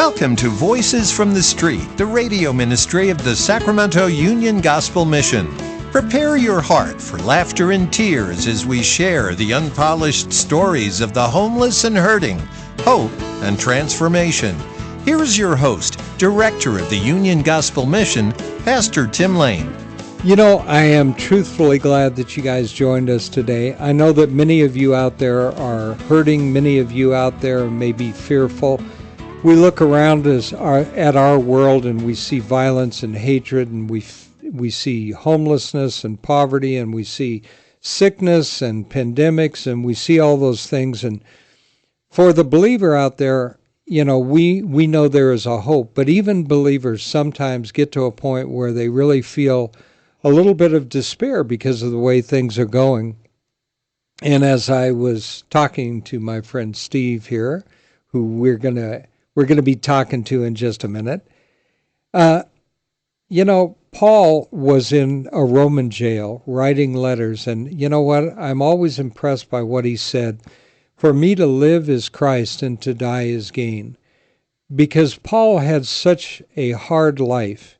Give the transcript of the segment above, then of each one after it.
Welcome to Voices from the Street, the radio ministry of the Sacramento Union Gospel Mission. Prepare your heart for laughter and tears as we share the unpolished stories of the homeless and hurting, hope and transformation. Here is your host, Director of the Union Gospel Mission, Pastor Tim Lane. You know, I am truthfully glad that you guys joined us today. I know that many of you out there are hurting. Many of you out there may be fearful. We look around at our world and we see violence and hatred, and we see homelessness and poverty, and we see sickness and pandemics, and we see all those things. And for the believer out there, you know, we know there is a hope, but even believers sometimes get to a point where they really feel a little bit of despair because of the way things are going. And as I was talking to my friend Steve here, who we're gonna be talking to in just a minute, you know, Paul was in a Roman jail writing letters, and you know what? I'm always impressed by what he said. For me to live is Christ and to die is gain. Because Paul had such a hard life.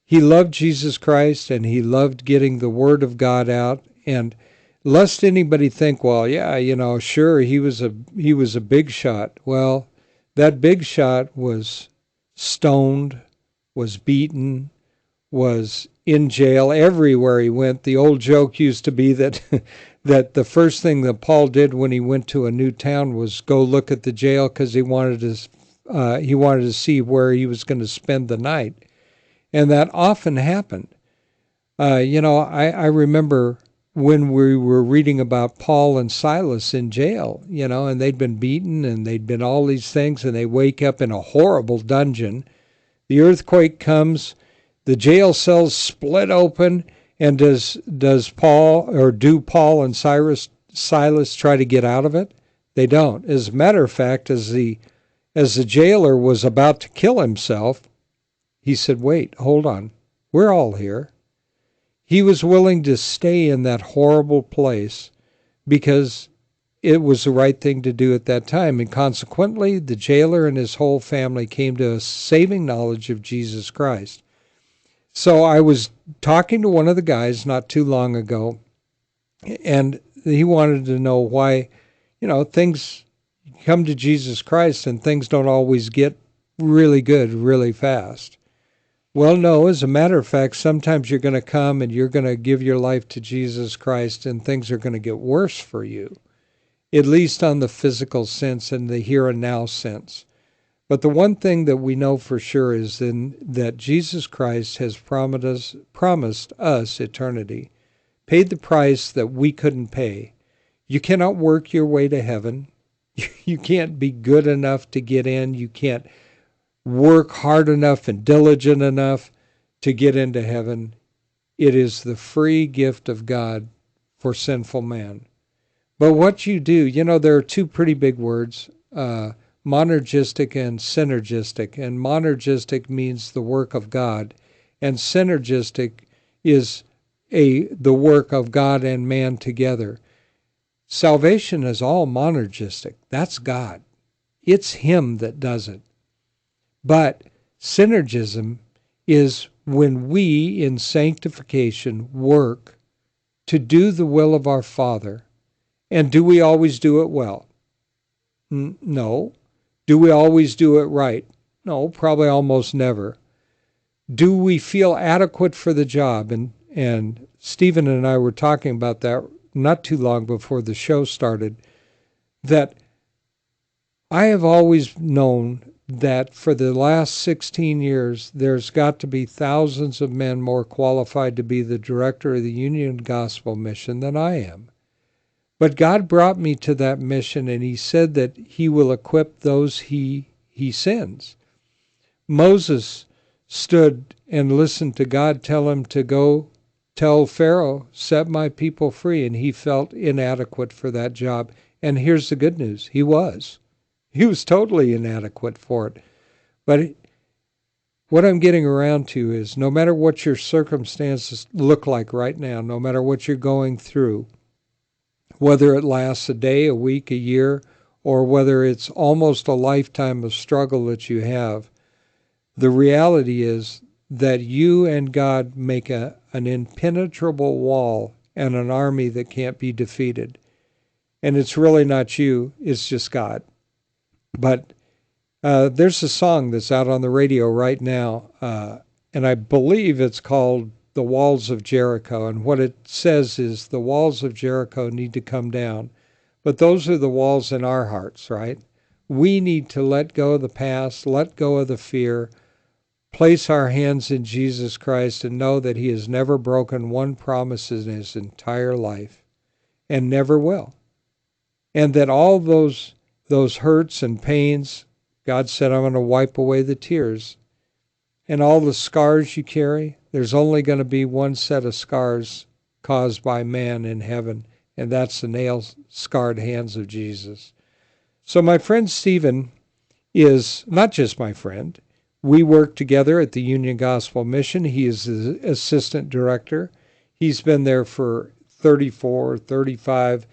He loved Jesus Christ and he loved getting the Word of God out. And lest anybody think, well, yeah, you know, sure, he was a big shot. Well, that big shot was stoned, was beaten, was in jail everywhere he went. The old joke used to be that that the first thing that Paul did when he went to a new town was go look at the jail because he wanted to see where he was going to spend the night. And that often happened. You know, I remember when we were reading about Paul and Silas in jail, you know, and they'd been beaten and they'd been all these things, and they wake up in a horrible dungeon. The earthquake comes, the jail cells split open, and do Paul and Silas try to get out of it? They don't. As a matter of fact, as the jailer was about to kill himself, he said, wait, hold on, we're all here. He was willing to stay in that horrible place because it was the right thing to do at that time. And consequently, the jailer and his whole family came to a saving knowledge of Jesus Christ. So I was talking to one of the guys not too long ago, and he wanted to know why, you know, things come to Jesus Christ and things don't always get really good really fast. Well, no, as a matter of fact, sometimes you're going to come and you're going to give your life to Jesus Christ and things are going to get worse for you, at least on the physical sense and the here and now sense. But the one thing that we know for sure is that Jesus Christ has promised us eternity, paid the price that we couldn't pay. You cannot work your way to heaven. You can't be good enough to get in. You can't work hard enough and diligent enough to get into heaven. It is the free gift of God for sinful man. But what you do, you know, there are two pretty big words, monergistic and synergistic. And monergistic means the work of God, and synergistic is the work of God and man together. Salvation is all monergistic. That's God. It's Him that does it. But synergism is when we in sanctification work to do the will of our Father. And do we always do it well? No. Do we always do it right? No, probably almost never. Do we feel adequate for the job? And Stephen and I were talking about that not too long before the show started, that I have always known that for the last 16 years, there's got to be thousands of men more qualified to be the director of the Union Gospel Mission than I am. But God brought me to that mission, and He said that He will equip those He sends. Moses stood and listened to God tell him to go tell Pharaoh, set my people free, and he felt inadequate for that job. And here's the good news. He was totally inadequate for it. But what I'm getting around to is no matter what your circumstances look like right now, no matter what you're going through, whether it lasts a day, a week, a year, or whether it's almost a lifetime of struggle that you have, the reality is that you and God make an impenetrable wall and an army that can't be defeated. And it's really not you, it's just God. But there's a song that's out on the radio right now, and I believe it's called The Walls of Jericho. And what it says is the walls of Jericho need to come down. But those are the walls in our hearts, right? We need to let go of the past, let go of the fear, place our hands in Jesus Christ, and know that he has never broken one promise in his entire life and never will. And that all those hurts and pains, God said, I'm going to wipe away the tears. And all the scars you carry, there's only going to be one set of scars caused by man in heaven, and that's the nail-scarred hands of Jesus. So my friend Stephen is not just my friend. We work together at the Union Gospel Mission. He is the assistant director. He's been there for 34, 35,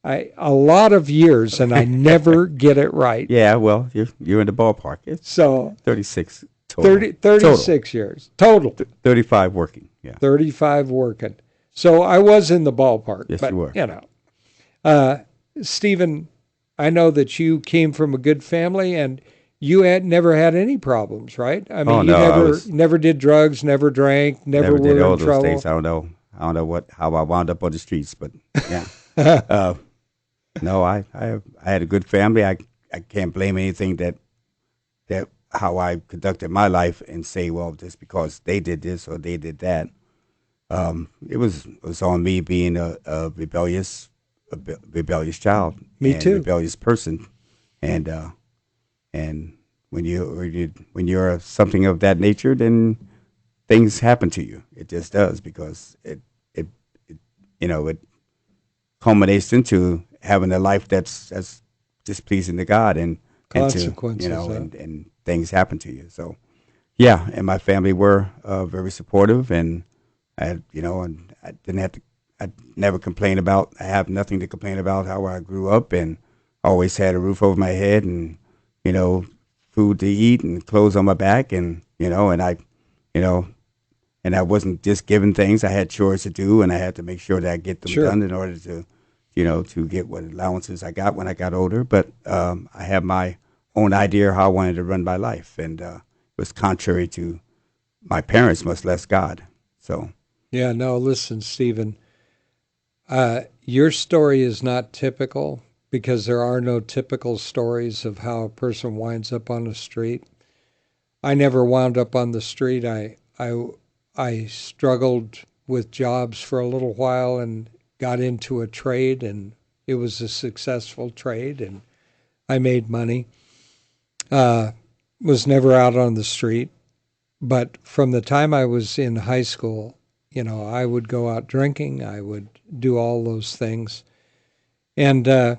a lot of years, and I never get it right. Yeah, well, you're in the ballpark. It's So 36 total. 36 years total. 35 working, yeah. 35 working. So I was in the ballpark. Yes, but, you were. Stephen, I know that you came from a good family, and you had never had any problems, right? I mean, never did drugs, never drank, never were did all in those trouble. things. I don't know how I wound up on the streets, but yeah. No, I had a good family. I can't blame anything that how I conducted my life and say, well, just because they did this or they did that. It was on me being a rebellious child. Me and too. Rebellious person, and when you're something of that nature, then things happen to you. It just does, because it culminates into having a life that's displeasing to God, and Consequences, and things happen to you. So yeah, and my family were very supportive, and I never complained about. I have nothing to complain about how I grew up, and always had a roof over my head, and food to eat, and clothes on my back, and I wasn't just given things. I had chores to do, and I had to make sure that I get them done in order to get what allowances I got when I got older. But I had my own idea how I wanted to run my life, and it was contrary to my parents, much less God. So yeah, no, listen, Stephen, your story is not typical, because there are no typical stories of how a person winds up on the street. I never wound up on the street. I struggled with jobs for a little while and got into a trade, and it was a successful trade, and I made money. Was never out on the street. But from the time I was in high school, I would go out drinking. I would do all those things. And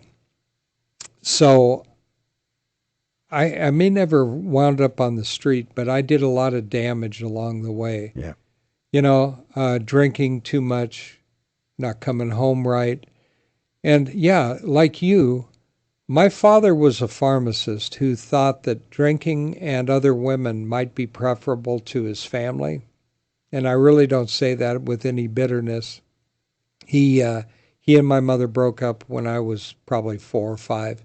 so I may never wound up on the street, but I did a lot of damage along the way. yeah, Drinking too much, not coming home right. And yeah, like you, my father was a pharmacist who thought that drinking and other women might be preferable to his family. And I really don't say that with any bitterness. He and my mother broke up when I was probably 4 or 5.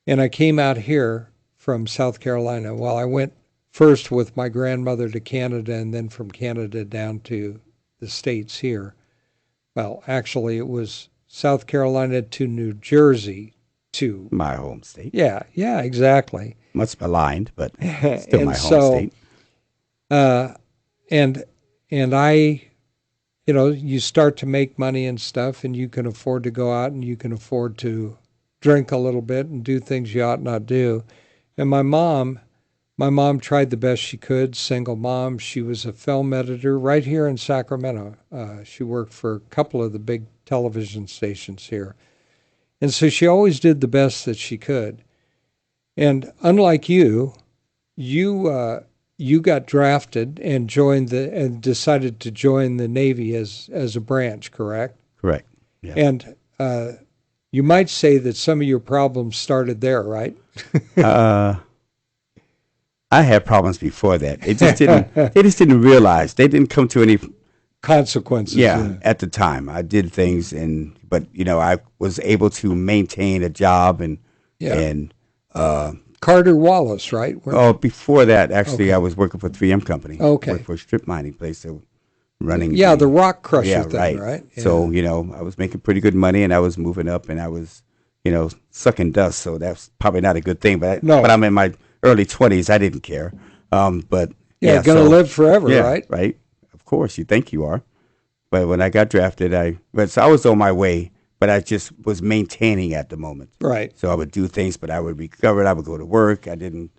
And I came out here from South Carolina. Well, I went first with my grandmother to Canada, and then from Canada down to the States here. Well, actually, it was South Carolina to New Jersey to my home state. Yeah, exactly. Much maligned, but still my home state. And I, you start to make money and stuff, and you can afford to go out and you can afford to drink a little bit and do things you ought not do. And my mom tried the best she could, single mom. She was a film editor right here in Sacramento. She worked for a couple of the big television stations here. And so she always did the best that she could. And unlike you got drafted and decided to join the Navy as a branch, correct? Correct. Yeah. And You might say that some of your problems started there, right? Uh, I had problems before that. They just didn't. They just didn't realize. They didn't come to any. Consequences. Yeah, at the time, I did things, but I was able to maintain a job Yeah. and Carter Wallace, right? before that, actually, Okay. I was working for 3M Company. Okay. Worked for a strip mining place, so running. Yeah, the rock crusher yeah, thing, right? Yeah. So I was making pretty good money, and I was moving up, and I was sucking dust. So that's probably not a good thing. But No. I'm in my early 20s. I didn't care. But yeah, gonna live forever, yeah, right? Right. Of course, you think you are. But when I got drafted, so I was on my way, but I just was maintaining at the moment. Right. So I would do things, but I would recover. I would go to work. I didn't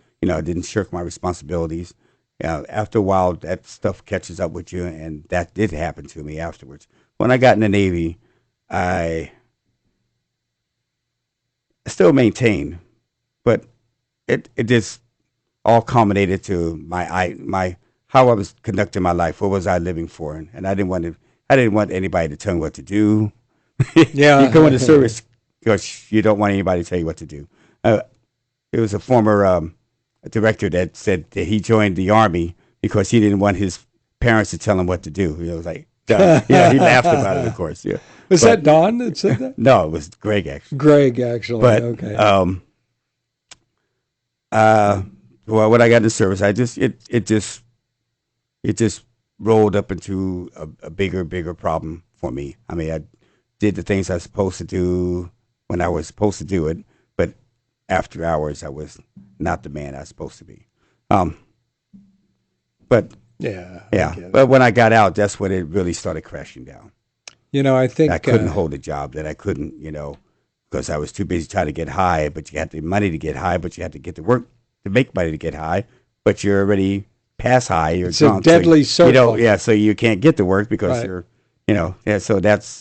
shirk my responsibilities. After a while, that stuff catches up with you, and that did happen to me afterwards. When I got in the Navy, I still maintained, but it just all culminated to my how I was conducting my life. What was I living for? And I didn't want anybody to tell me what to do. Yeah. You go into service because you don't want anybody to tell you what to do. There was a former director that said that he joined the Army because he didn't want his parents to tell him what to do. It was like, yeah, he laughed about it, of course. Yeah. Was that Don that said that? No, it was Greg, actually. Greg, actually. But, okay. Well, when I got into service, it just rolled up into a bigger problem for me. I mean, I did the things I was supposed to do when I was supposed to do it, but after hours, I was not the man I was supposed to be. But yeah. But when I got out, that's when it really started crashing down. I think I couldn't hold a job. That I couldn't, because I was too busy trying to get high. But you had the money to get high, but you had to get to work to make money to get high. But you're already past high. You're it's drunk, a deadly circle. So you can't get to work because Right. you're, So that's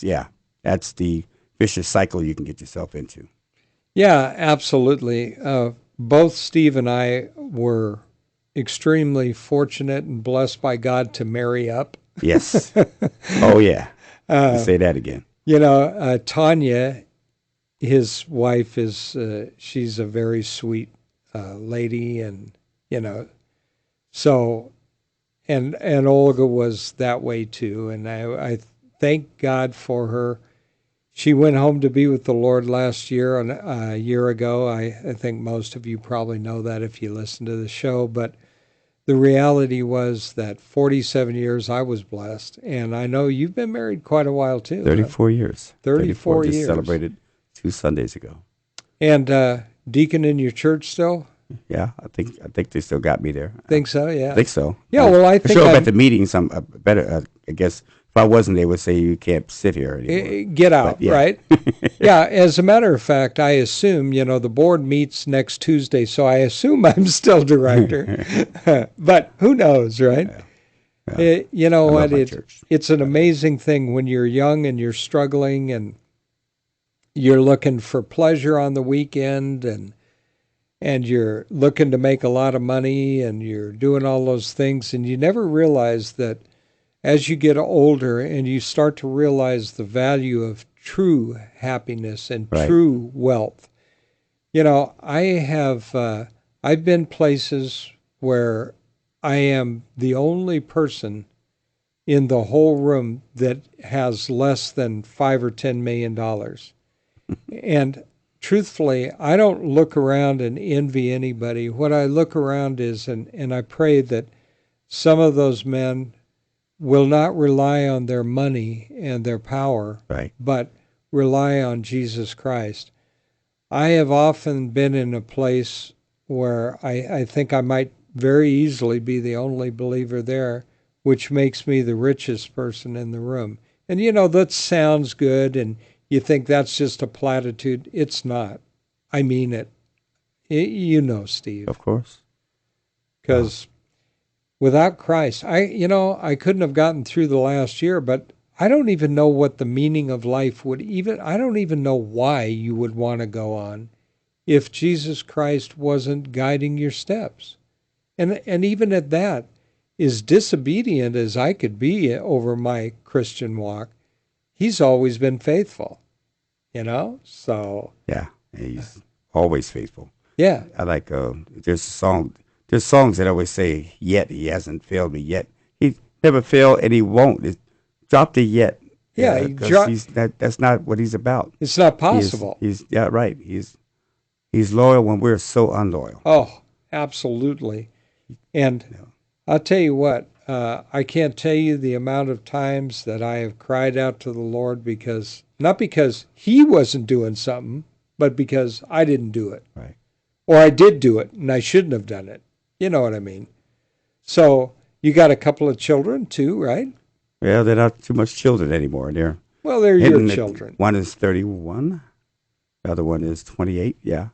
the vicious cycle you can get yourself into. Yeah, absolutely. Both Steve and I were extremely fortunate and blessed by God to marry up. Yes. Oh yeah. Say that again. Tanya, his wife, she's a very sweet lady, and so and Olga was that way too, and I thank God for her. She went home to be with the Lord last year, a year ago. I think most of you probably know that if you listen to the show, but the reality was that 47 years I was blessed, and I know you've been married quite a while too. 34 years. 34 just years. Celebrated 2 Sundays ago. And deacon in your church still? Yeah, I think they still got me there. Think so? Yeah. I think so. Yeah. Well, I think show up at the meetings. I'm better. I guess if I wasn't, they would say you can't sit here anymore. Get out, yeah. right? Yeah. As a matter of fact, I assume the board meets next Tuesday, so I assume I'm still director. But who knows, right? Yeah. You know I what? love my church. It's an amazing thing when you're young and you're struggling and you're looking for pleasure on the weekend and you're looking to make a lot of money and you're doing all those things, and you never realize that as you get older and you start to realize the value of true happiness and Right. true wealth. I've been places where I am the only person in the whole room that has less than $5 or $10 million. And truthfully, I don't look around and envy anybody. What I look around is, and I pray that some of those men will not rely on their money and their power, Right. but rely on Jesus Christ. I have often been in a place where I think I might very easily be the only believer there, which makes me the richest person in the room. And that sounds good, and you think that's just a platitude. It's not. I mean it. Steve. Of course. Because without Christ, I couldn't have gotten through the last year, but I don't even know what the meaning of life I don't even know why you would want to go on if Jesus Christ wasn't guiding your steps. And even at that, as disobedient as I could be over my Christian walk, he's always been faithful. So, Yeah, and he's always faithful. yeah, I like there's songs that always say, "Yet he hasn't failed me yet." He never failed, and he won't. Drop the yet, yeah, because that's not what he's about. it's not possible. He's yeah, right. He's loyal when we're so unloyal. Oh, absolutely. And You know. I'll tell you what, I can't tell you the amount of times that I have cried out to the Lord not because He wasn't doing something, but because I didn't do it. Right. Or I did do it and I shouldn't have done it. You know what I mean? So you got a couple of children too, right? Well, they're not too much children anymore. They're Well, they're your hitting children. One is 31. The other one is 28. Yeah,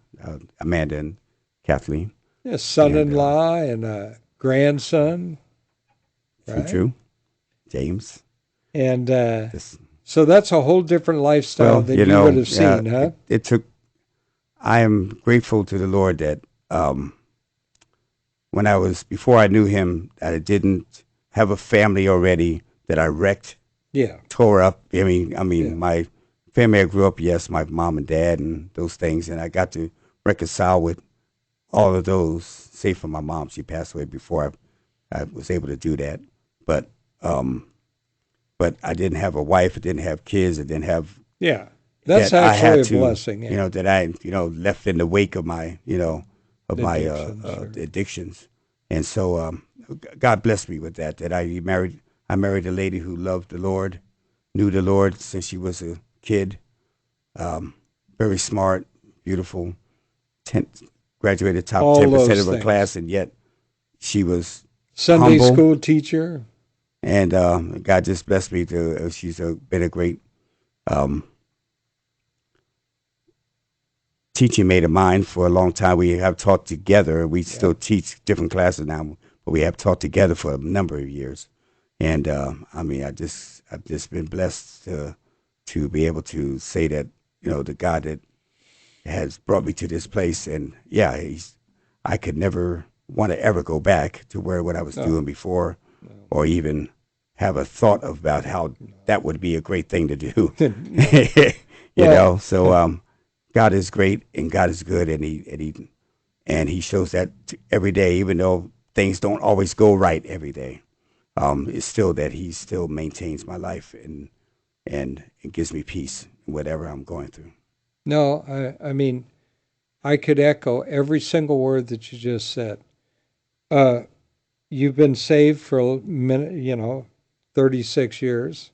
Amanda and Kathleen. A son-in-law and a grandson, True, right? true. James. And This, so that's a whole different lifestyle well, than you would have seen, huh? it took. I am grateful to the Lord that before I knew Him, that I didn't have a family already that I wrecked, Yeah. tore up. I mean, Yeah. my family I grew up, yes, my mom and dad and those things, and I got to reconcile with all of those. Save for my mom, she passed away before I was able to do that. But but I didn't have a wife, I didn't have kids, I didn't have Yeah. That's that I had actually a to, blessing. Yeah. that I, left in the wake of my, of my Addictions, sure. addictions. And so God blessed me with that. I married a lady who loved the Lord, knew the Lord since she was a kid. Very smart, beautiful, 10, graduated top All 10% those of her things. class, and yet she was Sunday humble. school teacher. And God just blessed me to. She's been a great teaching mate of mine for a long time. We have taught together. We still teach different classes now, but we have taught together for a number of years. And I've just been blessed to be able to say that the God that has brought me to this place, and yeah, I could never want to ever go back to what I was doing before, or even have a thought about how that would be a great thing to do. So God is great and God is good, and he shows that every day, even though things don't always go right every day. It's still that he still maintains my life and it gives me peace in whatever I'm going through. No, I mean, I could echo every single word that you just said. You've been saved for a minute, 36 years.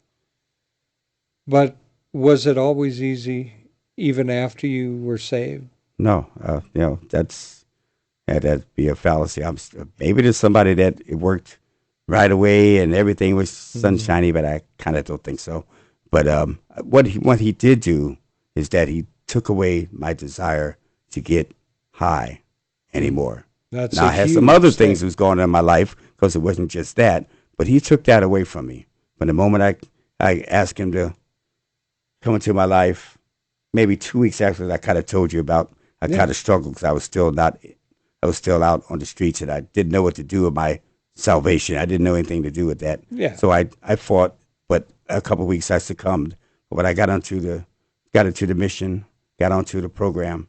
But was it always easy even after you were saved? No, that'd be a fallacy. Maybe there's somebody that it worked right away and everything was sunshiny, but I kind of don't think so. But what he did do is that he took away my desire to get high anymore. That's Now, a I had some huge other thing. things that was going on in my life because it wasn't just that, but he took that away from me. From the moment I asked him to come into my life, maybe 2 weeks after I kind of told you about, I kind of struggled because I was still out on the streets and I didn't know what to do with my salvation. I didn't know anything to do with that. Yeah. So I fought, but a couple of weeks I succumbed. But when I got into the mission, got onto the program,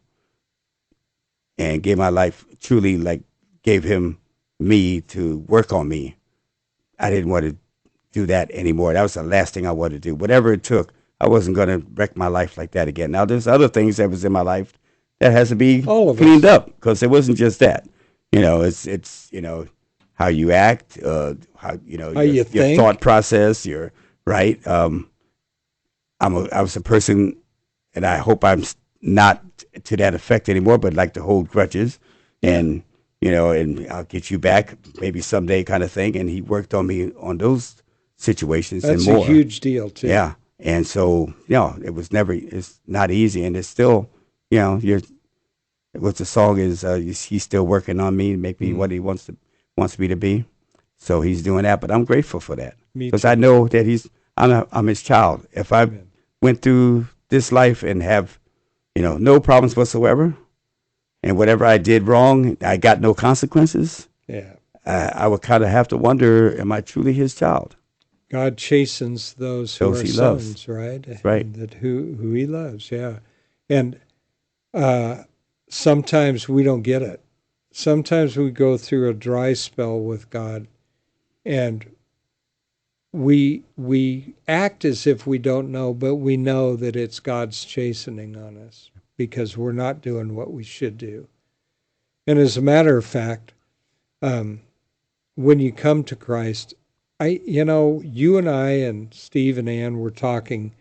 and gave my life truly, like gave him me to work on me. I didn't want to do that anymore. That was the last thing I wanted to do. Whatever it took, I wasn't going to wreck my life like that again. Now, there's other things that was in my life that has to be All of cleaned us. up because it wasn't just that. It's how you act, how you your think. thought process, your right. I was a person, and I hope I'm not to that effect anymore, but like to hold grudges and and I'll get you back maybe someday kind of thing. And he worked on me on those situations That's and more. a huge deal, too. Yeah. And so, it's not easy. And it's still, what the song is, he's still working on me to make me what he wants me to be. So he's doing that, but I'm grateful for that Me because too. I know that I'm his child. If I went through this life and have, no problems whatsoever, and whatever I did wrong, I got no consequences, Yeah. I would kind of have to wonder, am I truly his child? God chastens those who Those are he loves. sons, right? That's right. That who he loves, yeah. And sometimes we don't get it. Sometimes we go through a dry spell with God, and we act as if we don't know, but we know that it's God's chastening on us because we're not doing what we should do. And as a matter of fact, when you come to Christ, you and I and Steve and Ann were talking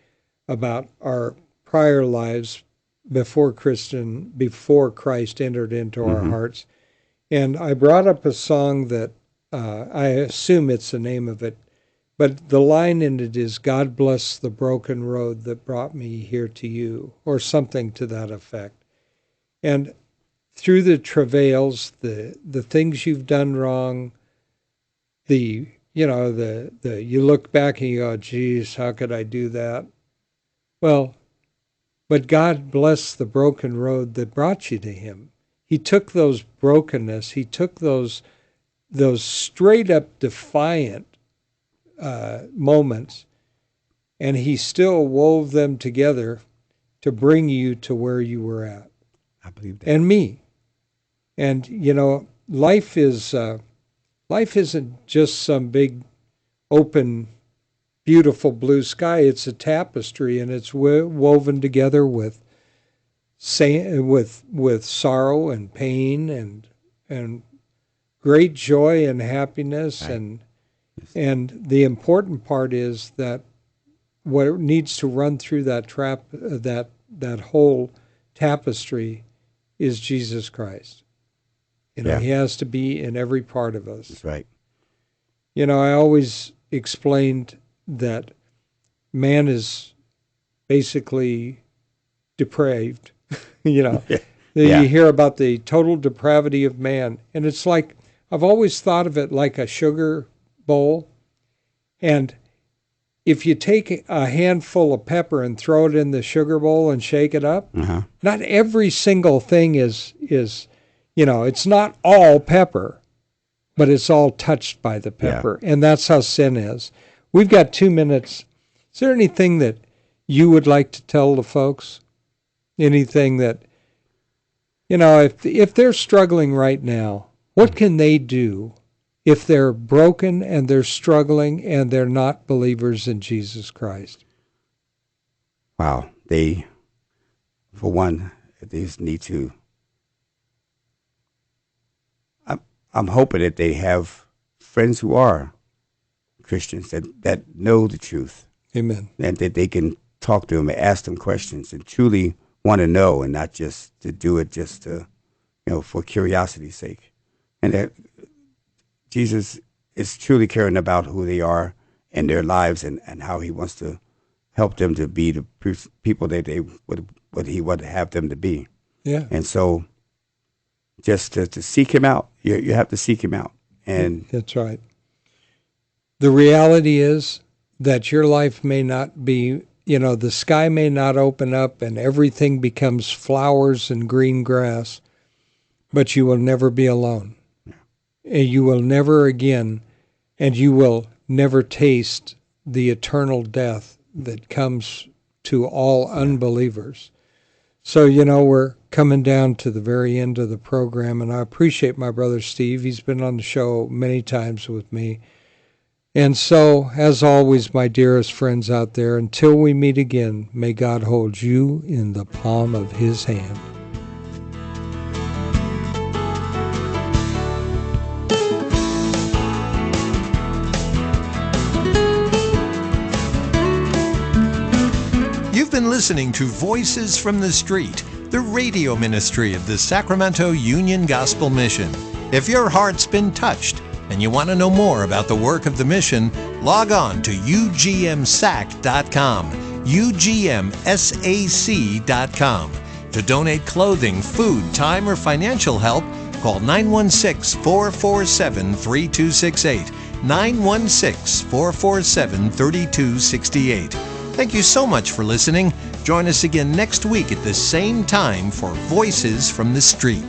about our prior lives before Christ entered into our hearts. And I brought up a song that I assume it's the name of it, but the line in it is, "God bless the broken road that brought me here to you," or something to that effect. And through the travails, the things you've done wrong, you look back and you go, "Geez, how could I do that?" Well, but God blessed the broken road that brought you to him. He took those brokenness, he took those straight up defiant moments, and he still wove them together to bring you to where you were at. I believe that. And me. And life isn't just some big open beautiful blue sky. It's a tapestry, and it's woven together with sorrow and pain and great joy and happiness. Right. And the important part is that what needs to run through that whole tapestry is Jesus Christ. He has to be in every part of us. That's right. I always explained that man is basically depraved. You hear about the total depravity of man, and it's like, I've always thought of it like a sugar bowl, and if you take a handful of pepper and throw it in the sugar bowl and shake it up, not every single thing is it's not all pepper, but it's all touched by the pepper. Yeah. And that's how sin is. We've got 2 minutes. Is there anything that you would like to tell the folks? Anything that, if they're struggling right now, what can they do if they're broken and they're struggling and they're not believers in Jesus Christ? Wow. They just need to, I'm hoping that they have friends who are Christians that know the truth. Amen. And that they can talk to them and ask them questions and truly want to know, and not just to do it just to, for curiosity's sake. And that Jesus is truly caring about who they are and their lives, and how he wants to help them to be the people that he would have them to be. Yeah. And so just to seek him out, you have to seek him out. And that's right. The reality is that your life may not be, the sky may not open up and everything becomes flowers and green grass, but you will never be alone. Yeah. And you will never again, and you will never taste the eternal death that comes to all unbelievers. So, we're coming down to the very end of the program, and I appreciate my brother Steve. He's been on the show many times with me. And so, as always, my dearest friends out there, until we meet again, may God hold you in the palm of his hand. You've been listening to Voices from the Street, the radio ministry of the Sacramento Union Gospel Mission. If your heart's been touched and you want to know more about the work of the mission, log on to ugmsac.com, ugmsac.com. To donate clothing, food, time, or financial help, call 916-447-3268, 916-447-3268. Thank you so much for listening. Join us again next week at the same time for Voices from the Street.